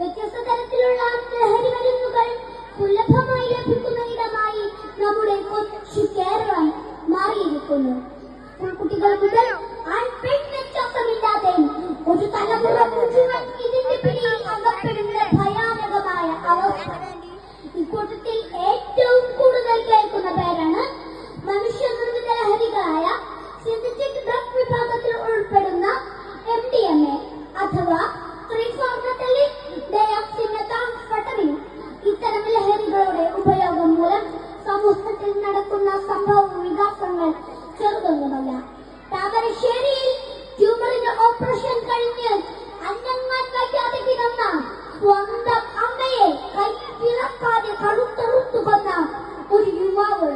വ്യത്യസ്ത തരത്തിലുള്ള ലഹരി മരുന്നുകൾ സുലഭമായി ലഭിക്കുന്ന ഇടമായി നമ്മുടെ കൊച്ചു കേരളം മാറിയിരിക്കുന്നു. കുട്ടികൾ മുതൽ ആൺപെൺ വ്യത്യാസമില്ലാതെ ഒരു തലമുറ മുഴുവൻ ഇതിന്റെ പിടിയിൽ അകപ്പെടുന്ന ഭയാനകമായ അവസ്ഥ. ഇക്കൂട്ടത്തിൽ ഏറ്റവും കൂടുതൽ കേൾക്കുന്ന പേരാണ് മനുഷ്യനിർമ്മിത ലഹരികളായ സിന്തറ്റിക് ഡ്രഗ് വിഭാഗത്തിൽ ഉൾപ്പെടുന്ന MDMA അഥവാ ട്രൈഫോർമത്തലിൻ ഡയോക്സിമെഥാംഫെറ്റമിൻ. ഇത്തരം ലഹരികളുടെ ഉപയോഗം മൂലം സമൂഹത്തിൽ നടക്കുന്ന സംഭവ വികാസങ്ങൾ ചെറുതൊന്നുമല്ല. താമരശ്ശേരിയിൽ ട്യൂമറിന്റെ ഓപ്പറേഷൻ കഴിഞ്ഞ് അന്നങ്ങാൻ വയ്യാതെ കിടന്ന സ്വന്തം അമ്മയെ കൈപ്പിറക്കാതെ കഴുത്തെറുത്തു കൊന്ന ഒരു യുവാവ്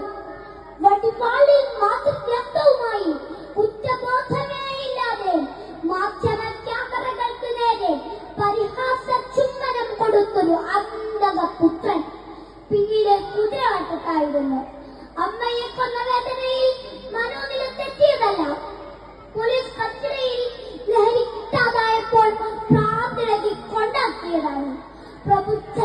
വടിവാളിൽ മാതൃത്വവുമായി കുറ്റബോധമേയില്ലാതെ മാധ്യമ ക്യാമറകൾക്ക് നേരെ പരിഹാസ ചുംബനം കൊടുത്തൊരു അന്ധപുത്രൻ പിന്നീട് കുതിരവട്ടത്തായിരുന്നു. അമ്മയെ കൊന്ന വേദനയിൽ മനോനില തെറ്റിയതല്ല, പോലീസ് കസ്റ്റഡിയിൽ ലഹരി കിട്ടാതായപ്പോൾ പ്രാന്തിളകി കൊണ്ടാക്കിയതാണ്. പ്രബുദ്ധ